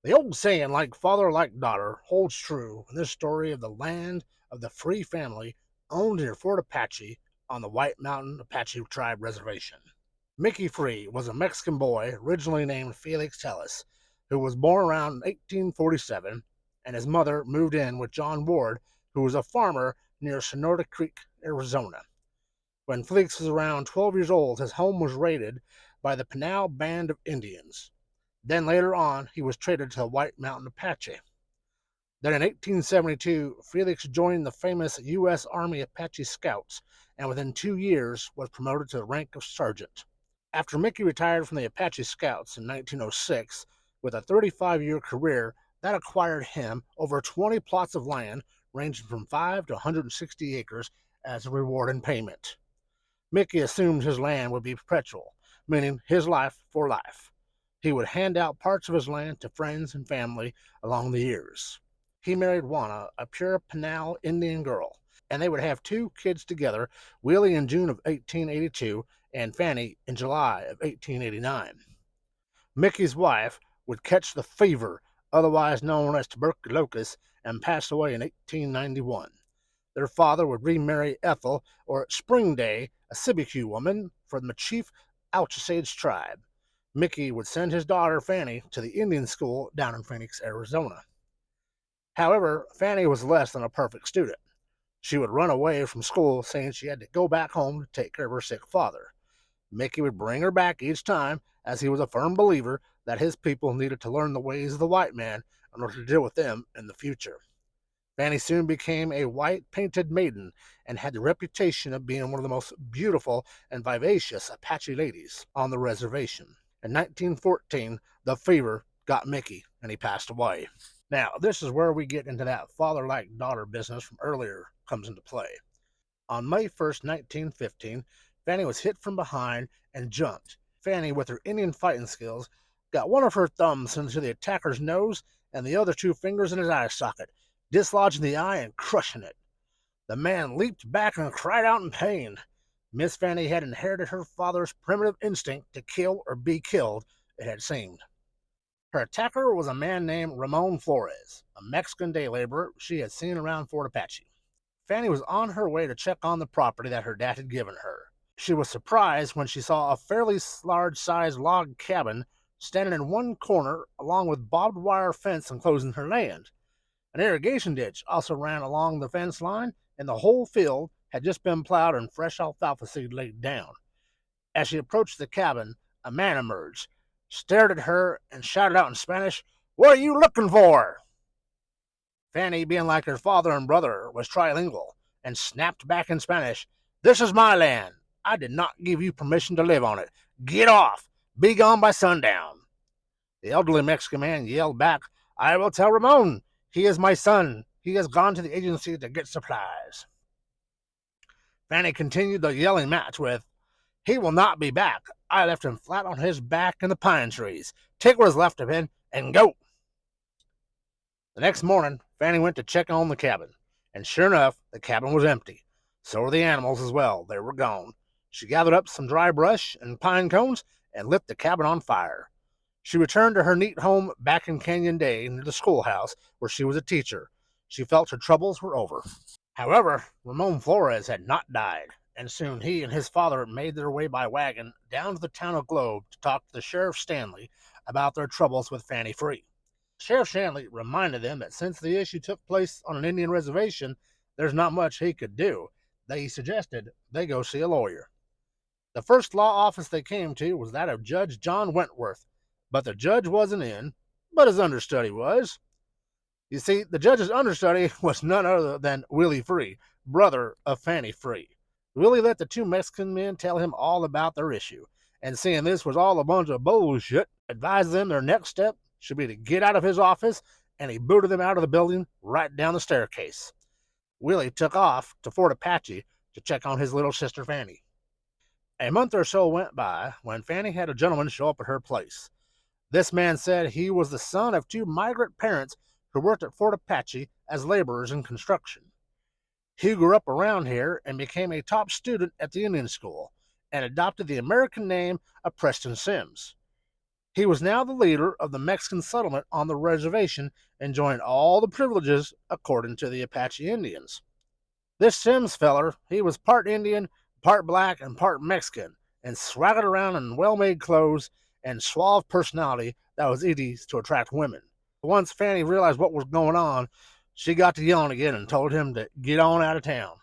The old saying, like father, like daughter, holds true in this story of the land of the Free family owned near Fort Apache on the White Mountain Apache Tribe Reservation. Mickey Free was a Mexican boy originally named Felix Tellis, who was born around 1847, and his mother moved in with John Ward, who was a farmer near Sonora Creek, Arizona. When Felix was around 12 years old, his home was raided by the Pinal Band of Indians. Then later on, he was traded to the White Mountain Apache. Then in 1872, Felix joined the famous U.S. Army Apache Scouts, and within 2 years was promoted to the rank of sergeant. After Mickey retired from the Apache Scouts in 1906, with a 35-year career, that acquired him over 20 plots of land ranging from 5 to 160 acres as a reward and payment. Mickey assumed his land would be perpetual, meaning his life for life. He would hand out parts of his land to friends and family along the years. He married Juana, a pure Pinal Indian girl, and they would have 2 kids together, Willie in June of 1882 and Fanny in July of 1889. Mickey's wife would catch the fever, otherwise known as tuberculosis, and pass away in 1891. Their father would remarry Ethel, or Spring Day, a Sibique woman from the chief Alchesades tribe. Mickey would send his daughter Fanny to the Indian school down in Phoenix, Arizona. However, Fanny was less than a perfect student. She would run away from school saying she had to go back home to take care of her sick father. Mickey would bring her back each time, as he was a firm believer that his people needed to learn the ways of the white man in order to deal with them in the future. Fanny soon became a white-painted maiden and had the reputation of being one of the most beautiful and vivacious Apache ladies on the reservation. In 1914, the fever got Mickey, and he passed away. Now, this is where we get into that father-like daughter business from earlier comes into play. On May 1st, 1915, Fanny was hit from behind and jumped. Fanny, with her Indian fighting skills, got one of her thumbs into the attacker's nose and the other 2 fingers in his eye socket, dislodging the eye and crushing it. The man leaped back and cried out in pain. Miss Fanny had inherited her father's primitive instinct to kill or be killed, it had seemed. Her attacker was a man named Ramon Flores, a Mexican day laborer she had seen around Fort Apache. Fanny was on her way to check on the property that her dad had given her. She was surprised when she saw a fairly large-sized log cabin standing in one corner along with barbed wire fence enclosing her land. An irrigation ditch also ran along the fence line, and the whole field had just been plowed and fresh alfalfa seed laid down. As she approached the cabin, a man emerged, stared at her, and shouted out in Spanish, "What are you looking for?" Fanny, being like her father and brother, was trilingual, and snapped back in Spanish, "This is my land. I did not give you permission to live on it. Get off! Be gone by sundown." The elderly Mexican man yelled back, "I will tell Ramon. He is my son. He has gone to the agency to get supplies." Fanny continued the yelling match with, "He will not be back. I left him flat on his back in the pine trees. Take what is left of him and go." The next morning, Fanny went to check on the cabin, and sure enough, the cabin was empty. So were the animals as well. They were gone. She gathered up some dry brush and pine cones and lit the cabin on fire. She returned to her neat home back in Canyon Day near the schoolhouse where she was a teacher. She felt her troubles were over. However, Ramon Flores had not died, and soon he and his father made their way by wagon down to the town of Globe to talk to the Sheriff Stanley about their troubles with Fanny Free. Sheriff Stanley reminded them that since the issue took place on an Indian reservation, there's not much he could do. They suggested they go see a lawyer. The first law office they came to was that of Judge John Wentworth, but the judge wasn't in, but his understudy was. You see, the judge's understudy was none other than Willie Free, brother of Fanny Free. Willie let the 2 Mexican men tell him all about their issue, and seeing this was all a bunch of bullshit, advised them their next step should be to get out of his office, and he booted them out of the building right down the staircase. Willie took off to Fort Apache to check on his little sister Fanny. A month or so went by when Fanny had a gentleman show up at her place. This man said he was the son of 2 migrant parents who worked at Fort Apache as laborers in construction. He grew up around here and became a top student at the Indian school and adopted the American name of Preston Sims. He was now the leader of the Mexican settlement on the reservation, enjoying all the privileges according to the Apache Indians. This Sims feller, he was part Indian, part black, and part Mexican, and swaggered around in well-made clothes and suave personality that was easy to attract women. Once Fanny realized what was going on, she got to yelling again and told him to get on out of town.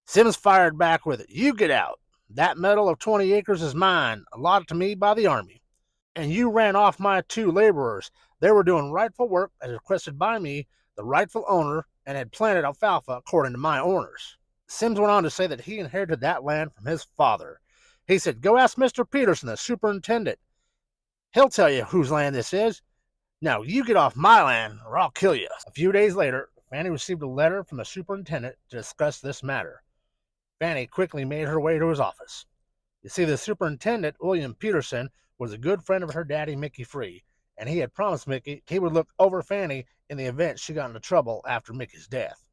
Sims fired back with it. You get out. That metal of 20 acres is mine, allotted to me by the Army. And you ran off my 2 laborers. They were doing rightful work as requested by me, the rightful owner, and had planted alfalfa according to my orders. Sims went on to say that he inherited that land from his father. He said, go ask Mr. Peterson, the superintendent. He'll tell you whose land this is. Now you get off my land or I'll kill you. A few days later, Fanny received a letter from the superintendent to discuss this matter. Fanny quickly made her way to his office. You see, the superintendent, William Peterson, was a good friend of her daddy, Mickey Free, and he had promised Mickey he would look over Fanny in the event she got into trouble after Mickey's death.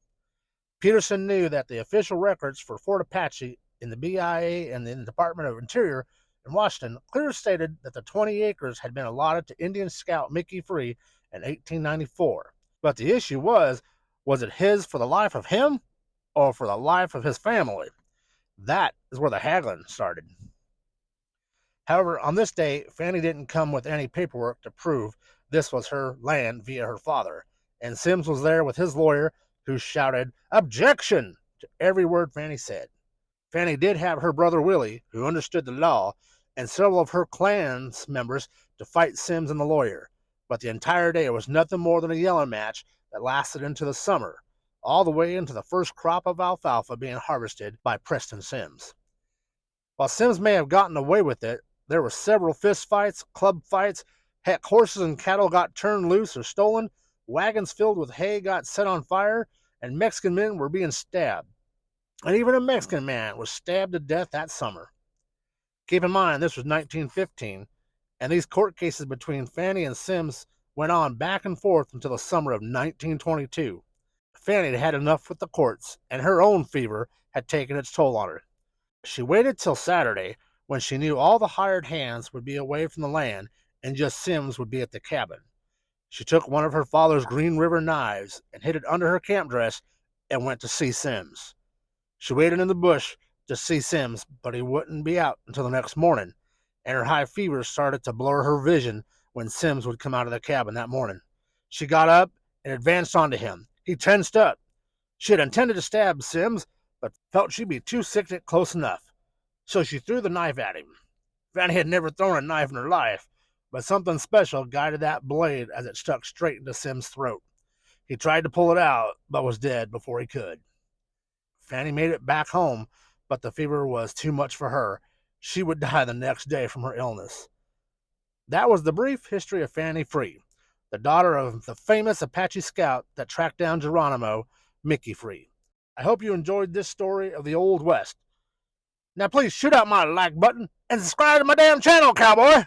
Peterson knew that the official records for Fort Apache in the BIA and the Department of Interior in Washington clearly stated that the 20 acres had been allotted to Indian scout Mickey Free in 1894. But the issue was it his for the life of him or for the life of his family? That is where the haggling started. However, on this day, Fanny didn't come with any paperwork to prove this was her land via her father, and Sims was there with his lawyer, who shouted, "Objection!" to every word Fanny said. Fanny did have her brother Willie, who understood the law, and several of her clan's members to fight Sims and the lawyer, but the entire day was nothing more than a yelling match that lasted into the summer, all the way into the first crop of alfalfa being harvested by Preston Sims. While Sims may have gotten away with it, there were several fist fights, club fights, heck, horses and cattle got turned loose or stolen, wagons filled with hay got set on fire, and Mexican men were being stabbed. And even a Mexican man was stabbed to death that summer. Keep in mind, this was 1915, and these court cases between Fanny and Sims went on back and forth until the summer of 1922. Fanny had had enough with the courts, and her own fever had taken its toll on her. She waited till Saturday, when she knew all the hired hands would be away from the land and just Sims would be at the cabin. She took one of her father's Green River knives and hid it under her camp dress and went to see Sims. She waited in the bush to see Sims, but he wouldn't be out until the next morning, and her high fever started to blur her vision when Sims would come out of the cabin that morning. She got up and advanced onto him. He tensed up. She had intended to stab Sims, but felt she'd be too sick to get close enough. So she threw the knife at him. Fanny had never thrown a knife in her life, but something special guided that blade as it stuck straight into Sims' throat. He tried to pull it out, but was dead before he could. Fanny made it back home, but the fever was too much for her. She would die the next day from her illness. That was the brief history of Fanny Free, the daughter of the famous Apache scout that tracked down Geronimo, Mickey Free. I hope you enjoyed this story of the Old West. Now please shoot out my like button and subscribe to my damn channel, cowboy!